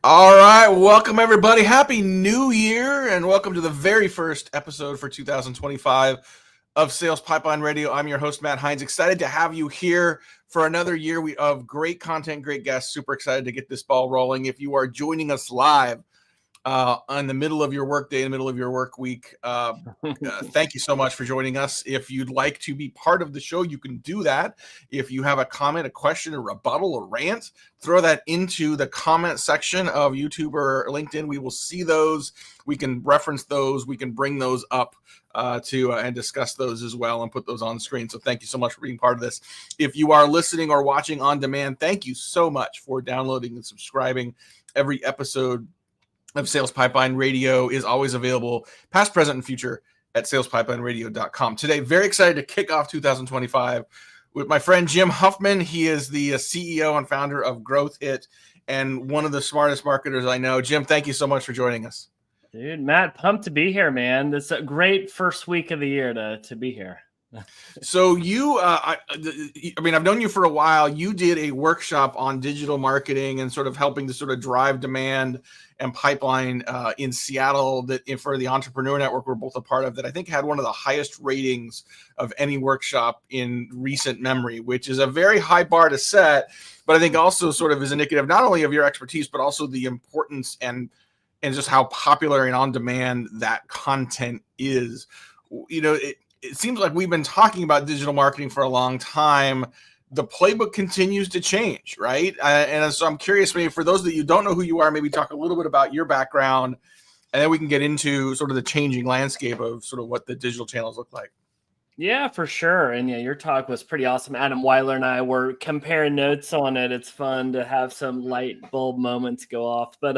All right, welcome everybody. Happy New Year, and welcome to the very first episode for 2025 of Sales Pipeline Radio. I'm your host, Matt Heinz. Excited to have you here for another year of great content, great guests. Super excited to get this ball rolling. If you are joining us live in the middle of your work day, in the middle of your work week, thank you so much for joining us. If you'd like to be part of the show, you can do that. If you have a comment, a question, a rebuttal, a rant, throw that into the comment section of YouTube or LinkedIn. We will see those. We can reference those. We can bring those up and discuss those as well and put those on screen. So thank you so much for being part of this. If you are listening or watching on demand, thank you so much for downloading and subscribing. Every episode of Sales Pipeline Radio is always available, past, present, and future, at salespipelineradio.com. Today, very excited to kick off 2025 with my friend Jim Huffman. He is the CEO and founder of Growth Hit and one of the smartest marketers I know. Jim, thank you so much for joining us. Dude, Matt, pumped to be here, man. It's a great first week of the year to be here. So you, I've known you for a while. You did a workshop on digital marketing and sort of helping to sort of drive demand and pipeline in Seattle that for the Entrepreneur Network we're both a part of, that I think had one of the highest ratings of any workshop in recent memory, which is a very high bar to set, but I think also sort of is indicative not only of your expertise, but also the importance and just how popular and on demand that content is. You know, it seems like we've been talking about digital marketing for a long time. The playbook continues to change, right? And so I'm curious, maybe for those that you don't know who you are, maybe talk a little bit about your background, and then we can get into sort of the changing landscape of sort of what the digital channels look like. Yeah, for sure. And yeah, your talk was pretty awesome. Adam Weiler and I were comparing notes on it. It's fun to have some light bulb moments go off. But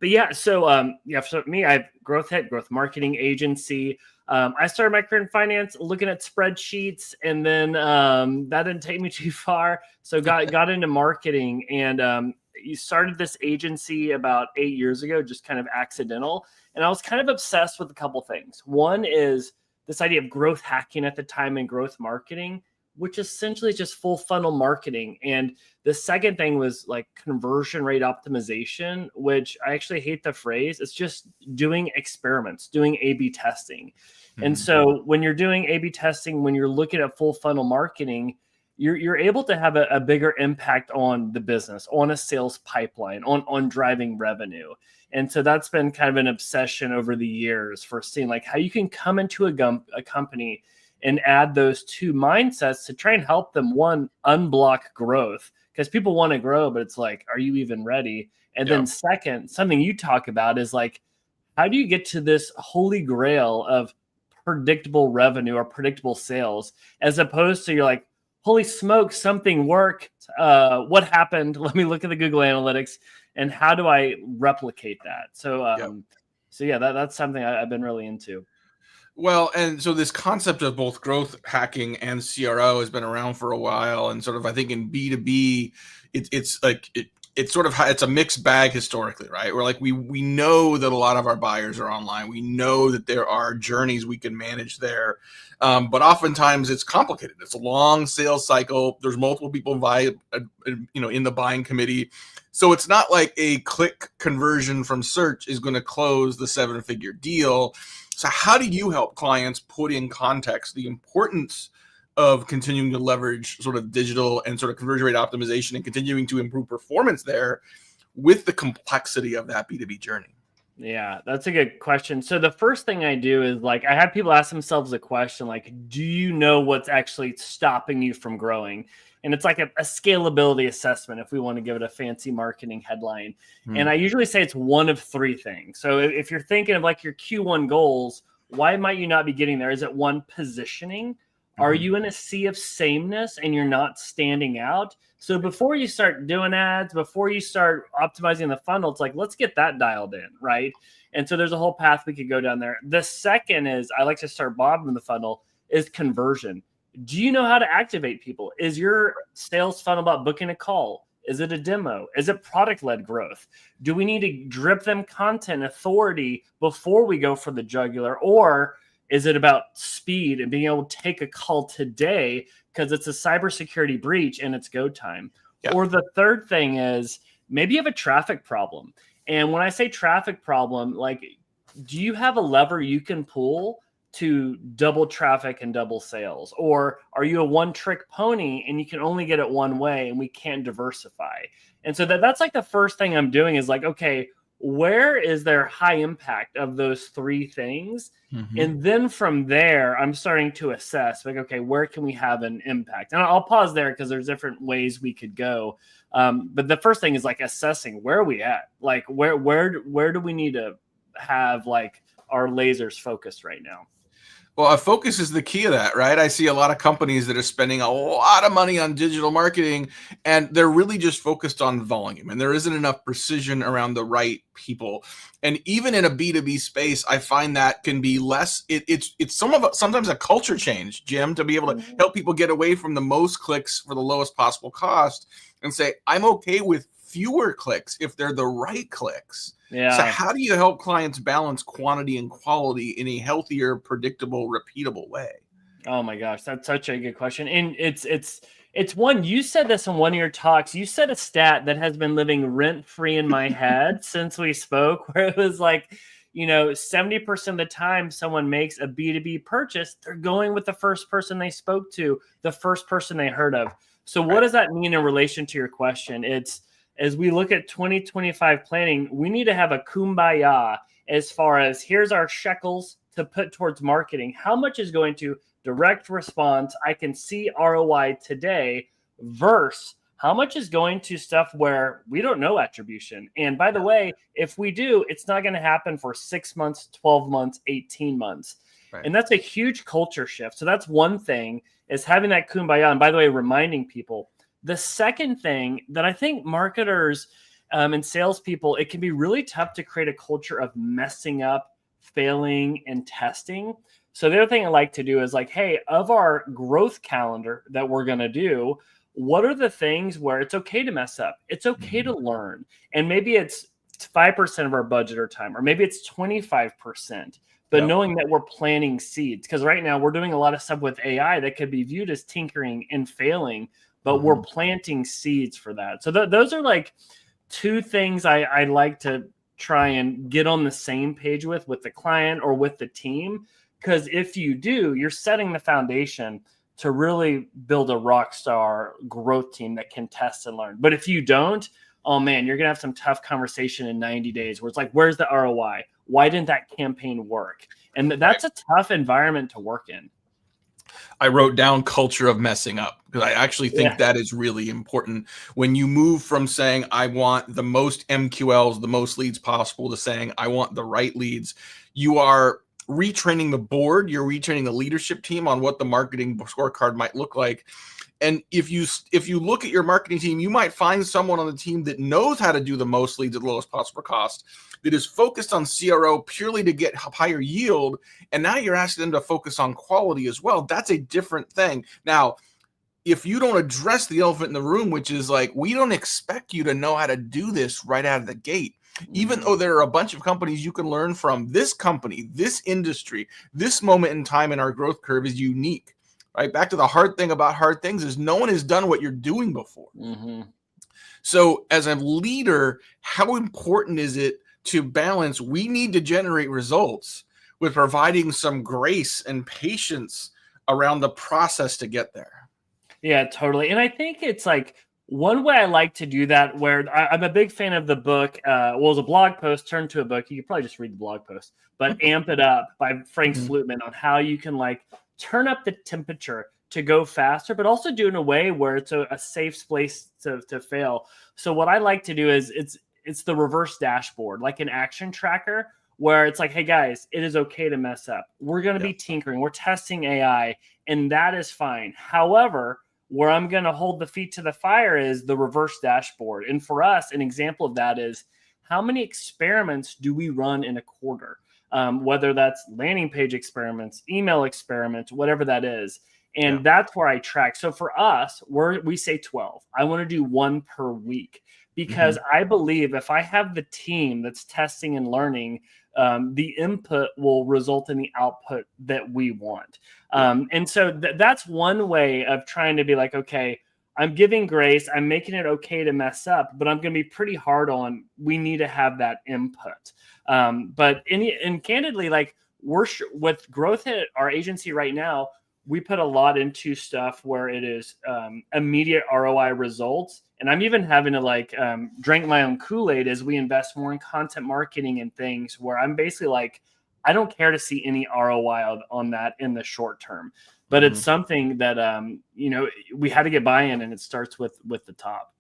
yeah, so for me, I have Growth Hit, growth marketing agency. I started my career in finance, looking at spreadsheets, and then that didn't take me too far. So got into marketing, and you started this agency about 8 years ago, just kind of accidental. And I was kind of obsessed with a couple things. One is this idea of growth hacking at the time and growth marketing, which essentially is just full funnel marketing. And the second thing was like conversion rate optimization, which I actually hate the phrase. It's just doing experiments, doing A/B testing. Mm-hmm. And so when you're doing A/B testing, when you're looking at full funnel marketing, you're able to have a bigger impact on the business, on a sales pipeline, on driving revenue. And so that's been kind of an obsession over the years for seeing like how you can come into a company and add those two mindsets to try and help them, one, unblock growth, because people want to grow, but it's like, are you even ready? And then second, something you talk about is like, how do you get to this holy grail of predictable revenue or predictable sales, as opposed to you're like, holy smoke, something worked. What happened? Let me look at the Google Analytics, and how do I replicate that? So that's something I've been really into. Well, and so this concept of both growth hacking and CRO has been around for a while, and sort of I think in B2B, it's a mixed bag historically, right? We're like we know that a lot of our buyers are online. We know that there are journeys we can manage there, but oftentimes it's complicated. It's a long sales cycle. There's multiple people in the buying committee, so it's not like a click conversion from search is going to close the 7-figure deal. So how do you help clients put in context the importance of continuing to leverage sort of digital and sort of conversion rate optimization and continuing to improve performance there with the complexity of that B2B journey? Yeah, that's a good question. So the first thing I do is like, I have people ask themselves a question like, do you know what's actually stopping you from growing? And it's like a scalability assessment, if we want to give it a fancy marketing headline. And I usually say it's one of three things. So if you're thinking of like your Q1 goals, why might you not be getting there? Is it one, positioning? Are you in a sea of sameness and you're not standing out? So before you start doing ads, before you start optimizing the funnel, it's like, let's get that dialed in, right? And so there's a whole path we could go down there. The second is, I like to start bottom of the funnel, is conversion. Do you know how to activate people? Is your sales funnel about booking a call? Is it a demo? Is it product-led growth? Do we need to drip them content authority before we go for the jugular? Or is it about speed and being able to take a call today because it's a cybersecurity breach and it's go time? Yeah. Or the third thing is, maybe you have a traffic problem. And when I say traffic problem, like, do you have a lever you can pull to double traffic and double sales? Or are you a one-trick pony and you can only get it one way and we can't diversify? And so that's like the first thing I'm doing is like, okay, where is there high impact of those three things? Mm-hmm. And then from there, I'm starting to assess like, okay, where can we have an impact? And I'll pause there because there's different ways we could go. But the first thing is like assessing where are we at? Like where do we need to have like our lasers focused right now? Well, a focus is the key of that, right? I see a lot of companies that are spending a lot of money on digital marketing, and they're really just focused on volume, and there isn't enough precision around the right people. And even in a B2B space, I find that can be less. It's sometimes a culture change, Jim, to be able to help people get away from the most clicks for the lowest possible cost and say, I'm okay with fewer clicks if they're the right clicks. Yeah. So how do you help clients balance quantity and quality in a healthier, predictable, repeatable way? Oh my gosh, that's such a good question. And it's one, you said this in one of your talks. You said a stat that has been living rent-free in my head since we spoke, where it was like, 70% of the time someone makes a B2B purchase, they're going with the first person they spoke to, the first person they heard of. So what does that mean in relation to your question? It's, as we look at 2025 planning, we need to have a kumbaya as far as here's our shekels to put towards marketing. How much is going to direct response? I can see ROI today versus how much is going to stuff where we don't know attribution. And by the way, if we do, it's not going to happen for 6 months, 12 months, 18 months. Right. And that's a huge culture shift. So that's one thing, is having that kumbaya. And by the way, reminding people. The second thing that I think marketers and salespeople, it can be really tough to create a culture of messing up, failing, and testing. So the other thing I like to do is like, hey, of our growth calendar that we're going to do, what are the things where it's okay to mess up? It's okay to learn. And maybe it's 5% of our budget or time, or maybe it's 25%. But knowing that we're planting seeds, because right now we're doing a lot of stuff with AI that could be viewed as tinkering and failing, but we're planting seeds for that. So those are like two things I like to try and get on the same page with the client or with the team. Because if you do, you're setting the foundation to really build a rock star growth team that can test and learn. But if you don't, oh man, you're going to have some tough conversation in 90 days where it's like, where's the ROI? Why didn't that campaign work? And that's a tough environment to work in. I wrote down culture of messing up because I actually think that is really important. When you move from saying, I want the most MQLs, the most leads possible, to saying, I want the right leads, you are retraining the board, you're retraining the leadership team on what the marketing scorecard might look like. And if you look at your marketing team, you might find someone on the team that knows how to do the most leads at the lowest possible cost, that is focused on CRO purely to get higher yield. And now you're asking them to focus on quality as well. That's a different thing. Now, if you don't address the elephant in the room, which is like, we don't expect you to know how to do this right out of the gate. Even though there are a bunch of companies you can learn from, this company, this industry, this moment in time in our growth curve is unique. Right? Back to the hard thing about hard things is no one has done what you're doing before. So as a leader, how important is it to balance? We need to generate results with providing some grace and patience around the process to get there. Yeah, totally. And I think it's like one way I like to do that, where I'm a big fan of the book. It was a blog post turned to a book. You could probably just read the blog post, but Amp It Up by Frank Slootman, on how you can like turn up the temperature to go faster, but also do it in a way where it's a safe place to fail. So what I like to do is it's the reverse dashboard, like an action tracker, where it's like, hey guys, it is okay to mess up. We're going to be tinkering. We're testing AI, and that is fine. However, where I'm going to hold the feet to the fire is the reverse dashboard. And for us, an example of that is, how many experiments do we run in a quarter? Whether that's landing page experiments, email experiments, whatever that is. And that's where I track. So for us, we say 12. I want to do one per week, because I believe if I have the team that's testing and learning, the input will result in the output that we want. And so that's one way of trying to be like, okay, I'm giving grace. I'm making it okay to mess up, but I'm going to be pretty hard on, we need to have that input. And candidly, like with growth at our agency right now, we put a lot into stuff where it is immediate ROI results. And I'm even having to drink my own Kool-Aid as we invest more in content marketing and things where I'm basically like, I don't care to see any ROI on that in the short term. But it's something that, we had to get buy-in, and it starts with the top.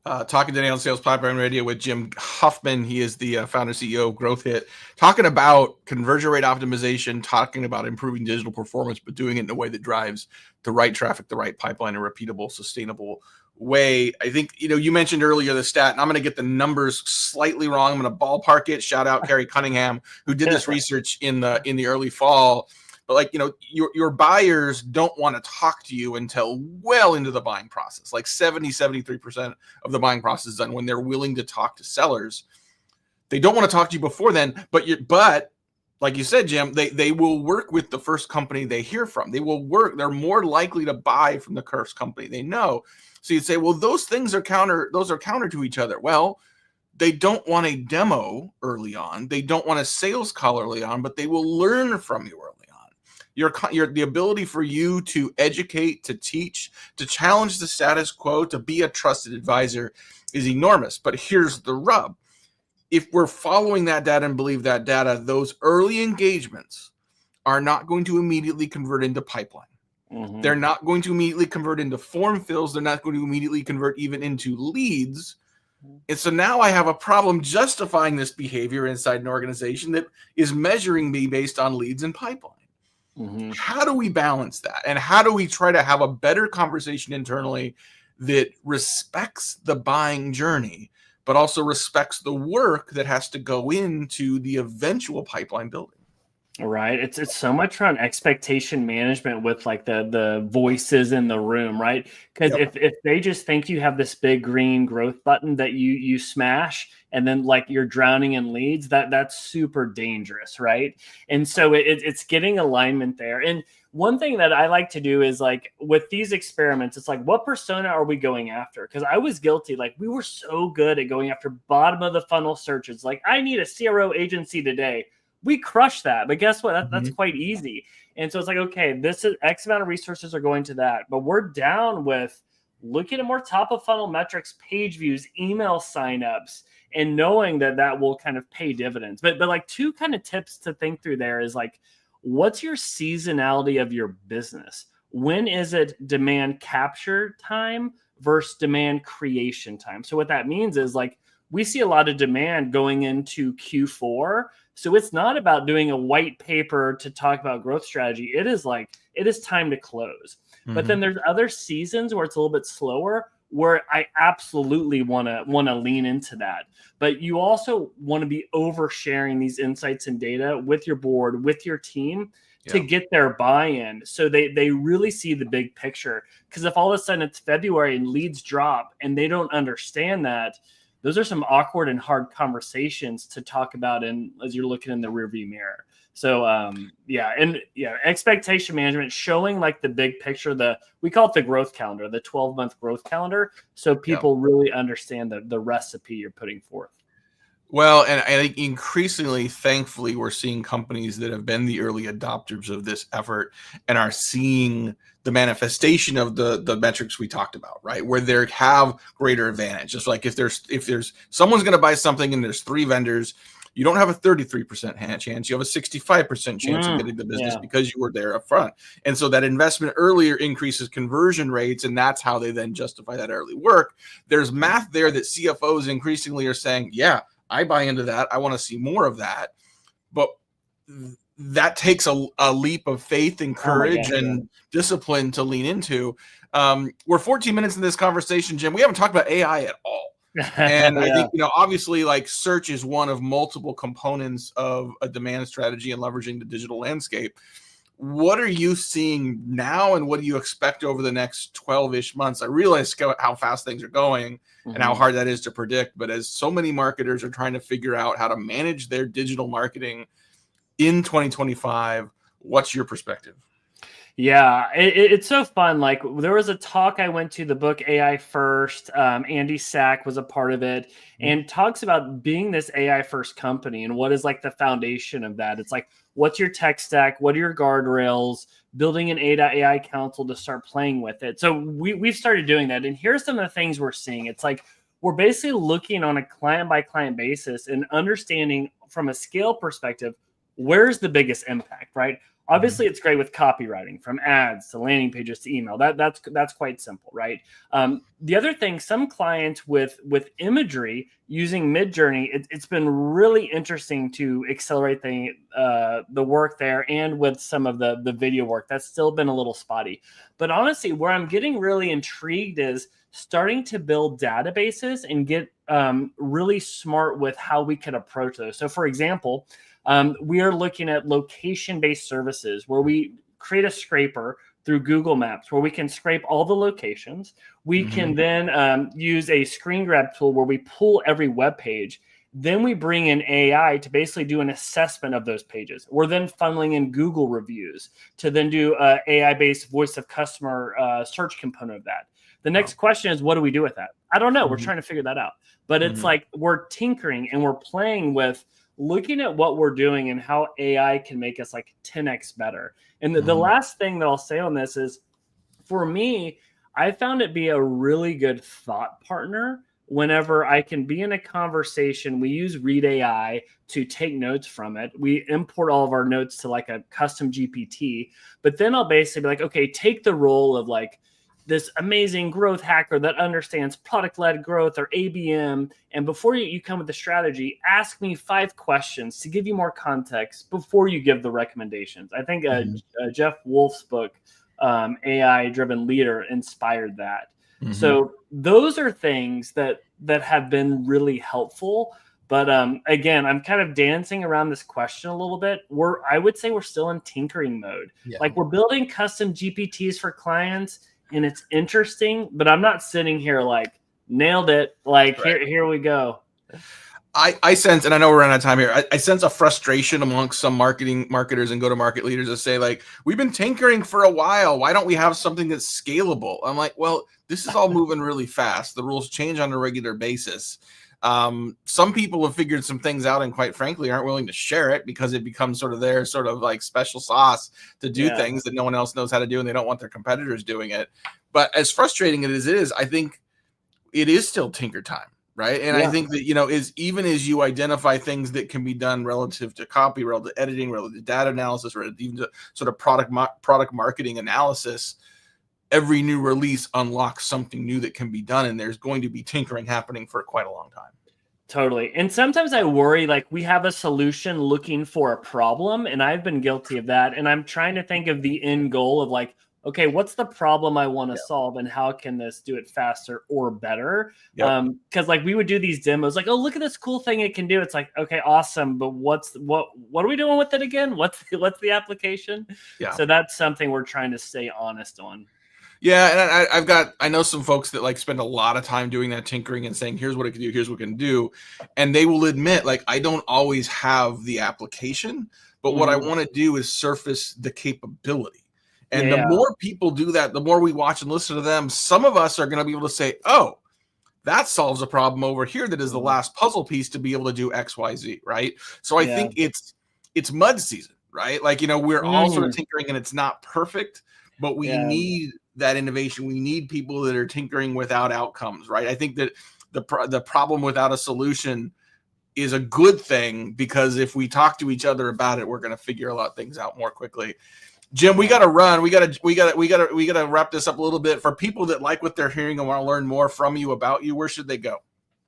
Talking today on Sales Pipeline Radio with Jim Huffman. He is the founder CEO of Growth Hit, talking about conversion rate optimization, talking about improving digital performance, but doing it in a way that drives the right traffic, the right pipeline, a repeatable, sustainable way. I think, you mentioned earlier the stat, and I'm going to get the numbers slightly wrong. I'm going to ballpark it. Shout out Carrie Cunningham, who did this research in the early fall. But your buyers don't want to talk to you until well into the buying process. Like 73% of the buying process is done when they're willing to talk to sellers. They don't want to talk to you before then, but like you said, Jim, they will work with the first company they hear from. They're more likely to buy from the first company they know. So you'd say, well, those things are counter to each other. Well, they don't want a demo early on. They don't want a sales call early on, but they will learn from you early. The ability for you to educate, to teach, to challenge the status quo, to be a trusted advisor is enormous. But here's the rub. If we're following that data and believe that data, those early engagements are not going to immediately convert into pipeline. Mm-hmm. They're not going to immediately convert into form fills. They're not going to immediately convert even into leads. And so now I have a problem justifying this behavior inside an organization that is measuring me based on leads and pipeline. Mm-hmm. How do we balance that? And how do we try to have a better conversation internally that respects the buying journey, but also respects the work that has to go into the eventual pipeline building? Right. It's so much around expectation management with the voices in the room, right? Because if they just think you have this big green growth button that you smash and then you're drowning in leads, that's super dangerous, right? And so it's getting alignment there. And one thing that I like to do is with these experiments, it's what persona are we going after? Because I was guilty. We were so good at going after bottom of the funnel searches. I need a CRO agency today. We crush that, but guess what? That's quite easy. And so it's okay, this is X amount of resources are going to that, but we're down with looking at more top of funnel metrics, page views, email signups, and knowing that will kind of pay dividends. But two kind of tips to think through there is what's your seasonality of your business? When is it demand capture time versus demand creation time? So what that means is we see a lot of demand going into Q4. So it's not about doing a white paper to talk about growth strategy. It is time to close. Mm-hmm. But then there's other seasons where it's a little bit slower, where I absolutely want to lean into that. But you also want to be oversharing these insights and data with your board, with your team, to get their buy-in, so they really see the big picture. Because if all of a sudden it's February and leads drop and they don't understand that, those are some awkward and hard conversations to talk about as you're looking in the rearview mirror. So expectation management, showing the big picture, we call it the growth calendar, the 12-month growth calendar, so people really understand the recipe you're putting forth. Well, and I think increasingly, thankfully, we're seeing companies that have been the early adopters of this effort and are seeing the manifestation of the metrics we talked about, right? Where they have greater advantage. Just if there's someone's going to buy something and there's 3 vendors, you don't have a 33% chance. You have a 65% chance of getting the business because you were there up front. And so that investment earlier increases conversion rates, and that's how they then justify that early work. There's math there that CFOs increasingly are saying, yeah, I buy into that. I want to see more of that. But that takes a leap of faith and courage and discipline to lean into. We're 14 minutes in this conversation, Jim. We haven't talked about AI at all. And I think, obviously search is one of multiple components of a demand strategy and leveraging the digital landscape. What are you seeing now, and what do you expect over the next 12-ish months? I realize how fast things are going and how hard that is to predict. But as so many marketers are trying to figure out how to manage their digital marketing in 2025, what's your perspective? Yeah, it's so fun. Like there was a talk I went to, the book AI First. Andy Sack was a part of it, and talks about being this AI first company and what is like the foundation of that. It's like, what's your tech stack? What are your guardrails? Building an AI council to start playing with it. So we've started doing that, and here's some of the things we're seeing. It's like we're basically looking on a client by client basis and understanding from a scale perspective, where's the biggest impact, right? Obviously, it's great with copywriting, from ads to landing pages to email. That's quite simple, right? The other thing, some clients with imagery using Midjourney, it's been really interesting to accelerate the work there, and with some of the video work that's still been a little spotty. But honestly, where I'm getting really intrigued is starting to build databases and get really smart with how we can approach those. So, for example, we are looking at location-based services where we create a scraper through Google Maps where we can scrape all the locations. We can then use a screen grab tool where we pull every web page. Then we bring in AI to basically do an assessment of those pages. We're then funneling in Google reviews to then do an AI-based voice of customer search component of that. The next question is, what do we do with that? I don't know. We're trying to figure that out. But it's like we're tinkering and we're playing with looking at what we're doing and how AI can make us like 10x better. And the last thing that I'll say on this is, for me, I found it be a really good thought partner whenever I can be in a conversation. We use Read AI to take notes from it. We import all of our notes to like a custom GPT, but then I'll basically be like, okay, take the role of like this amazing growth hacker that understands product-led growth or ABM. And before you come with the strategy, ask me 5 questions to give you more context before you give the recommendations. I think Jeff Wolf's book, AI-Driven Leader, inspired that. So those are things that have been really helpful. But again, I'm kind of dancing around this question a little bit. I would say we're still in tinkering mode. Yeah. Like we're building custom GPTs for clients, and it's interesting, but I'm not sitting here like nailed it. Like here we go. I sense, and I know we're out of time here, I sense a frustration amongst some marketers and go-to-market leaders that say, like, we've been tinkering for a while. Why don't we have something that's scalable? I'm like, well, this is all moving really fast. The rules change on a regular basis. Some people have figured some things out and quite frankly aren't willing to share it because it becomes sort of their sort of like special sauce to do things that no one else knows how to do, and they don't want their competitors doing it. But as frustrating as it is, I think it is still tinker time. Right. And I think that, even as you identify things that can be done relative to copy, relative to editing, relative to data analysis, or even to sort of product marketing analysis, every new release unlocks something new that can be done. And there's going to be tinkering happening for quite a long time. Totally. And sometimes I worry, like we have a solution looking for a problem, and I've been guilty of that. And I'm trying to think of the end goal of like, okay, what's the problem I want to solve, and how can this do it faster or better? Because like we would do these demos, like, oh, look at this cool thing it can do. It's like, okay, awesome, but what are we doing with it again? What's the application? So that's something we're trying to stay honest on. Yeah, and I know some folks that like spend a lot of time doing that tinkering and saying, here's what it can do, here's what it can do, and they will admit, like, I don't always have the application, but what I want to do is surface the capability. And the more people do that, the more we watch and listen to them, some of us are going to be able to say, oh, that solves a problem over here. That is the last puzzle piece to be able to do X, Y, Z, right? So I think it's mud season, right? Like, we're all sort of tinkering and it's not perfect, but we need that innovation. We need people that are tinkering without outcomes, right? I think that the problem without a solution is a good thing, because if we talk to each other about it, we're going to figure a lot of things out more quickly. Jim, we got to run. We got to wrap this up a little bit. For people that like what they're hearing and want to learn more from you, about you, where should they go?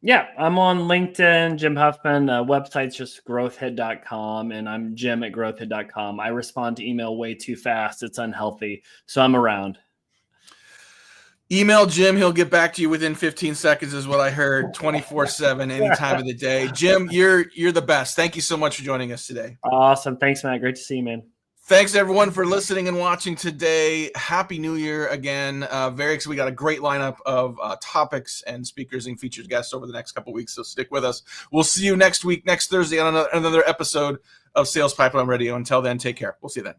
Yeah, I'm on LinkedIn, Jim Huffman. Website's just growthhit.com, and I'm Jim at growthhit.com. I respond to email way too fast. It's unhealthy. So I'm around. Email Jim. He'll get back to you within 15 seconds is what I heard, 24/7, any time of the day. Jim, you're the best. Thank you so much for joining us today. Awesome. Thanks, Matt. Great to see you, man. Thanks, everyone, for listening and watching today. Happy New Year again. Very excited. We got a great lineup of topics and speakers and featured guests over the next couple of weeks, so stick with us. We'll see you next week, next Thursday, on another episode of Sales Pipeline Radio. Until then, take care. We'll see you then.